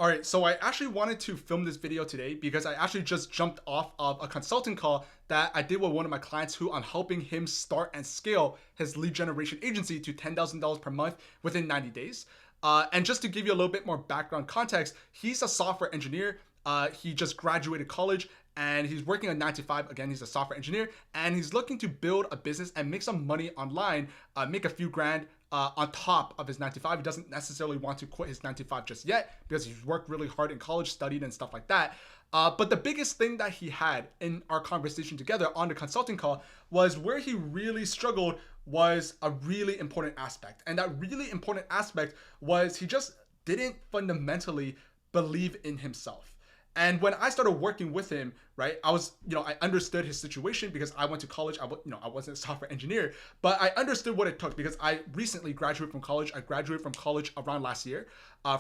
All right, so I actually wanted to film this video today because I actually just jumped off of a consulting call that I did with one of my clients who I'm helping him start and scale his lead generation agency to $10,000 per month within 90 days. And just to give you a little bit more background context, he's a software engineer. He just graduated college and he's working a 9 to 5. Again, he's a software engineer and he's looking to build a business and make some money online, make a few grand on top of his 9 to 5. He doesn't necessarily want to quit his 9 to 5 just yet because he's worked really hard in college, studied and stuff like that. But the biggest thing that he had in our conversation together on the consulting call was where he really struggled was a really important aspect. And that really important aspect was he just didn't fundamentally believe in himself. And when I started working with him, right, I understood his situation because I went to college. I wasn't a software engineer, but I understood what it took because I recently graduated from college. I graduated from college around last year,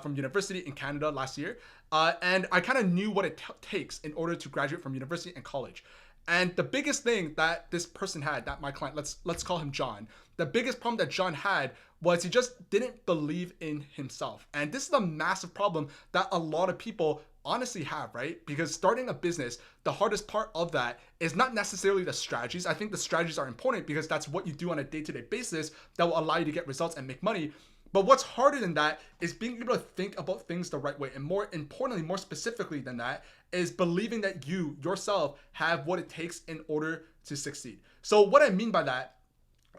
from university in Canada last year. And I kind of knew what it takes in order to graduate from university and college. And the biggest thing that this person had, that my client, let's call him John, the biggest problem that John had was he just didn't believe in himself. And this is a massive problem that a lot of people honestly have, right? Because starting a business, the hardest part of that is not necessarily the strategies. I think the strategies are important because that's what you do on a day-to-day basis that will allow you to get results and make money. But what's harder than that is being able to think about things the right way. And more importantly, more specifically than that, is believing that you yourself have what it takes in order to succeed. So what I mean by that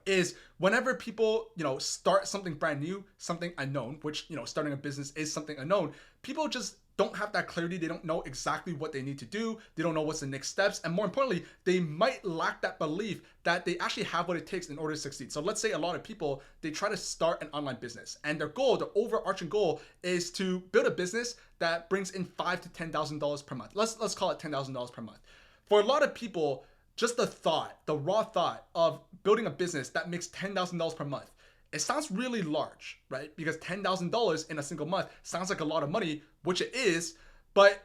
is whenever people, start something brand new, something unknown, which, starting a business is something unknown, people just don't have that clarity. They don't know exactly what they need to do. They don't know what's the next steps. And more importantly, they might lack that belief that they actually have what it takes in order to succeed. So let's say a lot of people, they try to start an online business and their goal, the overarching goal is to build a business that brings in $5,000 to $10,000 per month. Let's call it $10,000 per month. For a lot of people, just the raw thought of building a business that makes $10,000 per month, it sounds really large, right? Because $10,000 in a single month sounds like a lot of money, which it is, but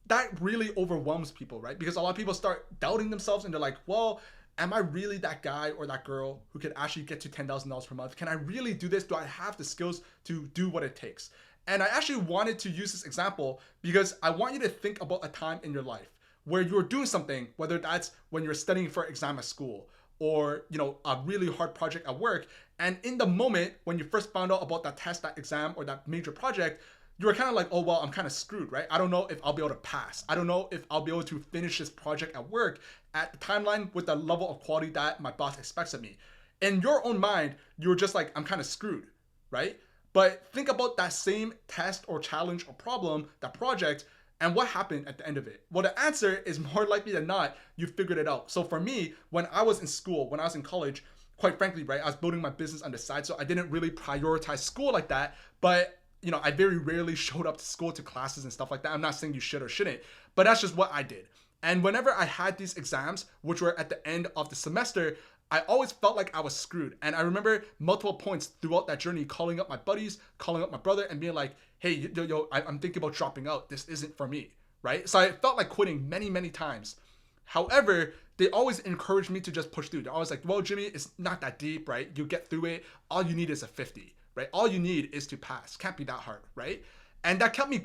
that really overwhelms people, right? Because a lot of people start doubting themselves and they're like, well, am I really that guy or that girl who could actually get to $10,000 per month? Can I really do this? Do I have the skills to do what it takes? And I actually wanted to use this example because I want you to think about a time in your life where you're doing something, whether that's when you're studying for an exam at school or, a really hard project at work. And in the moment when you first found out about that test, that exam, or that major project, you were kind of like, oh, well, I'm kind of screwed, right? I don't know if I'll be able to pass. I don't know if I'll be able to finish this project at work at the timeline with the level of quality that my boss expects of me. In your own mind, you're just like, I'm kind of screwed, right? But think about that same test or challenge or problem, that project, and what happened at the end of it? Well, the answer is more likely than not, you figured it out. So for me, when I was in school, when I was in college, quite frankly, right, I was building my business on the side, so I didn't really prioritize school like that. But, I very rarely showed up to school, to classes and stuff like that. I'm not saying you should or shouldn't, but that's just what I did. And whenever I had these exams, which were at the end of the semester, I always felt like I was screwed. And I remember multiple points throughout that journey, calling up my buddies, calling up my brother and being like, hey, I'm thinking about dropping out. This isn't for me, right? So I felt like quitting many, many times. However, they always encouraged me to just push through. They're always like, well, Jimmy, it's not that deep, right? You get through it. All you need is a 50, right? All you need is to pass. Can't be that hard, right? And that kept me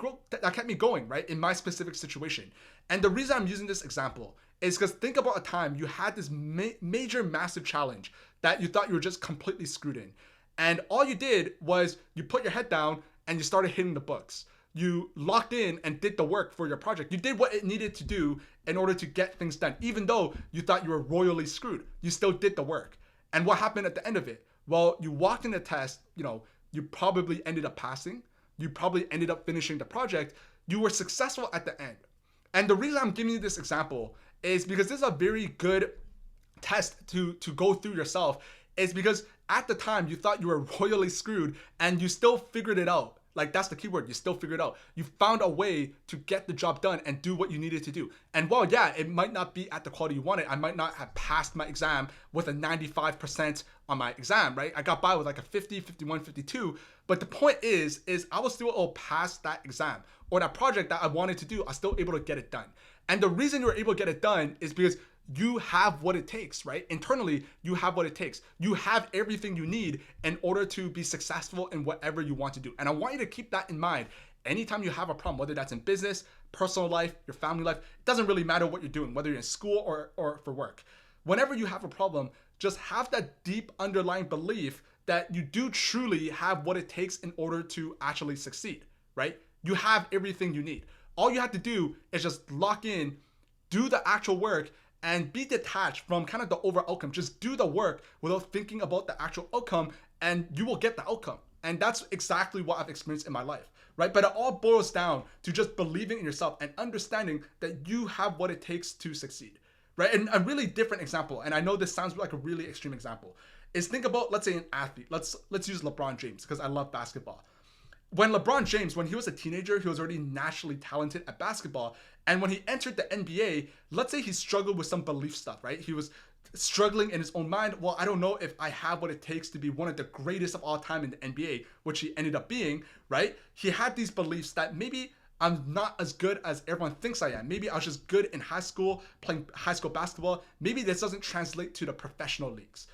going, right? In my specific situation. And the reason I'm using this example is because think about a time you had this major, massive challenge that you thought you were just completely screwed in. And all you did was you put your head down and you started hitting the books. You locked in and did the work for your project. You did what it needed to do in order to get things done. Even though you thought you were royally screwed, you still did the work. And what happened at the end of it? Well, you walked in the test, you probably ended up passing. You probably ended up finishing the project. You were successful at the end. And the reason I'm giving you this example is because this is a very good test to go through yourself, is because at the time you thought you were royally screwed and you still figured it out. Like, that's the key word. You still figured it out. You found a way to get the job done and do what you needed to do. And while, yeah, it might not be at the quality you wanted. I might not have passed my exam with a 95% on my exam, right? I got by with like a 50, 51, 52. But the point is I was still able to pass that exam, or that project that I wanted to do. I was still able to get it done. And the reason you were able to get it done is because you have what it takes, right? Internally, you have what it takes. You have everything you need in order to be successful in whatever you want to do. And I want you to keep that in mind anytime you have a problem, whether that's in business, personal life, your family life, it doesn't really matter what you're doing, whether you're in school or for work. Whenever you have a problem, just have that deep underlying belief that you do truly have what it takes in order to actually succeed, right? You have everything you need. All you have to do is just lock in, do the actual work, and be detached from kind of the overall outcome. Just do the work without thinking about the actual outcome, and you will get the outcome. And that's exactly what I've experienced in my life, right? But it all boils down to just believing in yourself and understanding that you have what it takes to succeed, right? And a really different example, and I know this sounds like a really extreme example, is think about, let's say, an athlete. Let's use LeBron James, because I love basketball. When LeBron James, when he was a teenager, he was already naturally talented at basketball. And when he entered the NBA, let's say he struggled with some belief stuff, right? He was struggling in his own mind. Well, I don't know if I have what it takes to be one of the greatest of all time in the NBA, which he ended up being, right? He had these beliefs that maybe I'm not as good as everyone thinks I am. Maybe I was just good in high school, playing high school basketball. Maybe this doesn't translate to the professional leagues.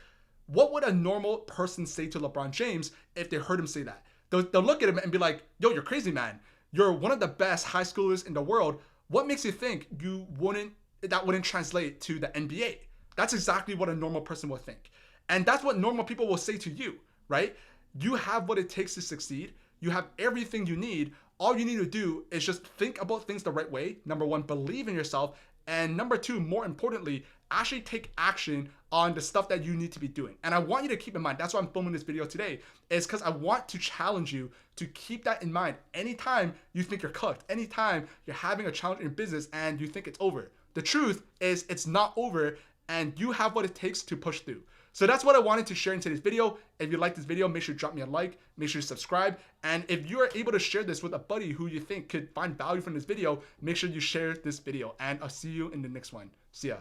What would a normal person say to LeBron James if they heard him say that? They'll look at him and be like, yo, you're crazy, man. You're one of the best high schoolers in the world. What makes you think that wouldn't translate to the NBA? That's exactly what a normal person will think. And that's what normal people will say to you, right? You have what it takes to succeed. You have everything you need. All you need to do is just think about things the right way. Number one, believe in yourself. And number two, more importantly, actually take action on the stuff that you need to be doing. And I want you to keep in mind, that's why I'm filming this video today, is because I want to challenge you to keep that in mind anytime you think you're cooked, anytime you're having a challenge in business and you think it's over. The truth is it's not over, and you have what it takes to push through. So that's what I wanted to share in today's video. If you like this video, make sure to drop me a like, make sure to subscribe. And if you are able to share this with a buddy who you think could find value from this video, make sure you share this video. And I'll see you in the next one. See ya.